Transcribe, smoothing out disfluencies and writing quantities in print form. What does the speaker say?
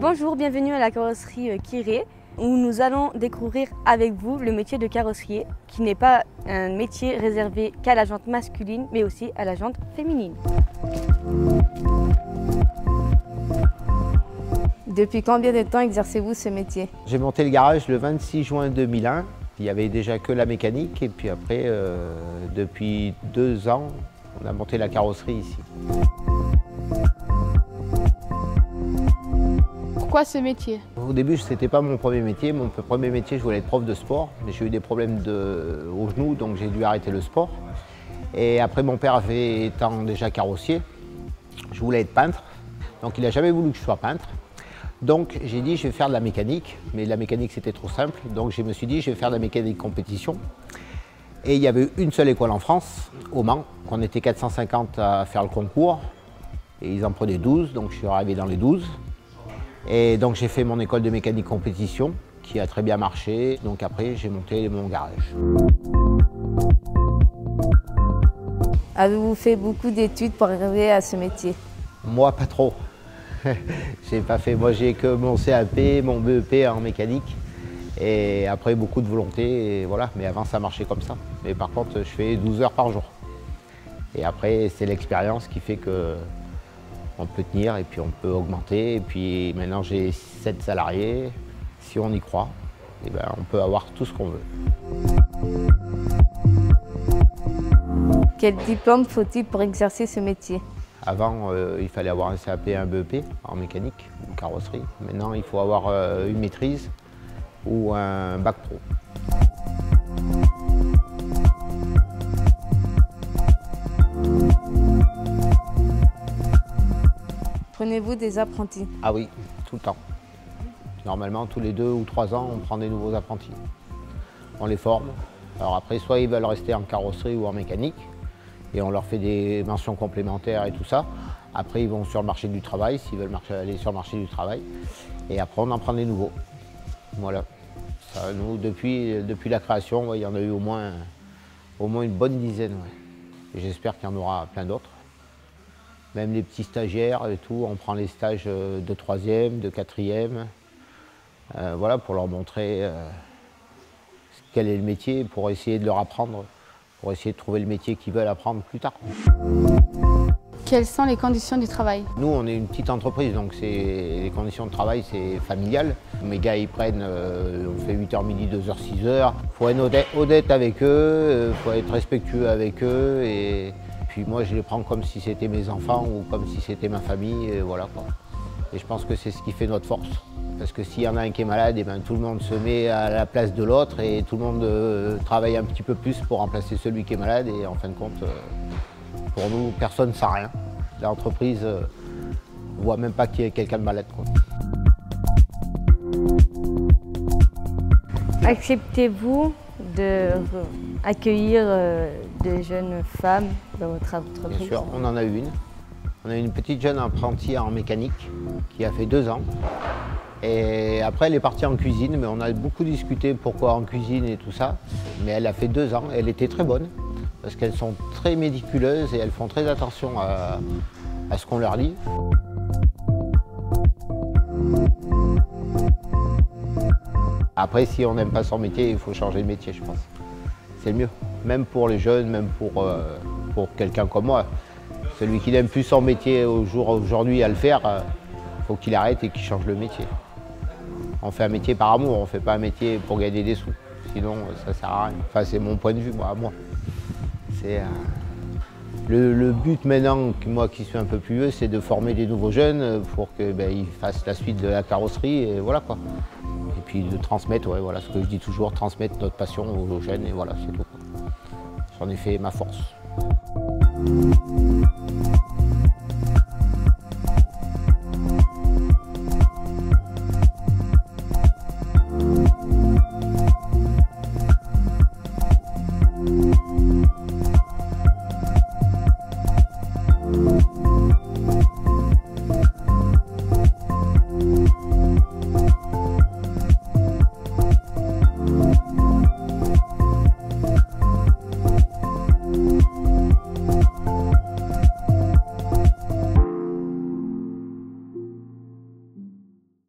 Bonjour, bienvenue à la carrosserie Kiré, où nous allons découvrir avec vous le métier de carrossier, qui n'est pas un métier réservé qu'à la jante masculine, mais aussi à la jante féminine. Depuis combien de temps exercez-vous ce métier? J'ai monté le garage le 26 juin 2001. Il n'y avait déjà que la mécanique et puis après, depuis 2 ans, on a monté la carrosserie ici. Pourquoi ce métier? Au début, ce n'était pas mon premier métier. Mon premier métier, je voulais être prof de sport, mais j'ai eu des problèmes au genou, donc j'ai dû arrêter le sport. Et après, mon père étant déjà carrossier, je voulais être peintre, donc il n'a jamais voulu que je sois peintre. Donc j'ai dit, je vais faire de la mécanique, mais la mécanique c'était trop simple, donc je me suis dit, je vais faire de la mécanique compétition. Et il y avait une seule école en France, au Mans, qu'on était 450 à faire le concours, et ils en prenaient 12, donc je suis arrivé dans les 12. Et donc j'ai fait mon école de mécanique compétition, qui a très bien marché, donc après j'ai monté mon garage. Avez-vous fait beaucoup d'études pour arriver à ce métier? Moi, pas trop. J'ai pas fait, moi j'ai que mon CAP, mon BEP en mécanique et après beaucoup de volonté et voilà, mais avant ça marchait comme ça. Mais par contre je fais 12 heures par jour et après c'est l'expérience qui fait que on peut tenir et puis on peut augmenter et puis maintenant j'ai 7 salariés, si on y croit, et ben, on peut avoir tout ce qu'on veut. Quel diplôme faut-il pour exercer ce métier? Avant, il fallait avoir un CAP et un BEP en mécanique ou carrosserie. Maintenant, il faut avoir une maîtrise ou un bac pro. Prenez-vous des apprentis? Ah oui, tout le temps. Normalement, tous les 2 ou 3 ans, on prend des nouveaux apprentis. On les forme. Alors après, soit ils veulent rester en carrosserie ou en mécanique, et on leur fait des mentions complémentaires et tout ça. Après, ils vont sur le marché du travail, s'ils veulent aller sur le marché du travail. Et après, on en prend des nouveaux. Voilà. Ça, nous, depuis la création, ouais, il y en a eu au moins une bonne dizaine. Ouais. Et j'espère qu'il y en aura plein d'autres. Même les petits stagiaires et tout, on prend les stages de 3e, de 4e. Voilà, pour leur montrer quel est le métier, pour essayer de leur apprendre. Pour essayer de trouver le métier qu'ils veulent apprendre plus tard. Quelles sont les conditions du travail? Nous, on est une petite entreprise, donc les conditions de travail, c'est familial. Mes gars, ils prennent, on fait 8h midi, 2h, 6h. Il faut être honnête avec eux, il faut être respectueux avec eux. Et puis moi, je les prends comme si c'était mes enfants ou comme si c'était ma famille, et voilà, quoi. Et je pense que c'est ce qui fait notre force. Parce que s'il y en a un qui est malade, et ben, tout le monde se met à la place de l'autre et tout le monde travaille un petit peu plus pour remplacer celui qui est malade. Et en fin de compte, pour nous, personne ne sait rien. L'entreprise ne voit même pas qu'il y ait quelqu'un de malade, quoi. Acceptez-vous d'accueillir de jeunes femmes dans votre entreprise? Bien sûr, on en a une. On a une petite jeune apprentie en mécanique qui a fait 2 ans. Et après, elle est partie en cuisine, mais on a beaucoup discuté pourquoi en cuisine et tout ça. Mais elle a fait 2 ans, elle était très bonne, parce qu'elles sont très méticuleuses et elles font très attention à ce qu'on leur dit. Après, si on n'aime pas son métier, il faut changer de métier, je pense. C'est le mieux, même pour les jeunes, même pour quelqu'un comme moi. Celui qui n'aime plus son métier aujourd'hui à le faire, il faut qu'il arrête et qu'il change le métier. On fait un métier par amour, on ne fait pas un métier pour gagner des sous. Sinon, ça ne sert à rien. Enfin, c'est mon point de vue, moi. C'est, le but maintenant, moi qui suis un peu plus vieux, c'est de former des nouveaux jeunes pour qu'ils fassent la suite de la carrosserie, et voilà quoi. Et puis de transmettre, ouais, voilà, ce que je dis toujours, transmettre notre passion aux jeunes, et voilà, c'est tout. J'en ai fait ma force.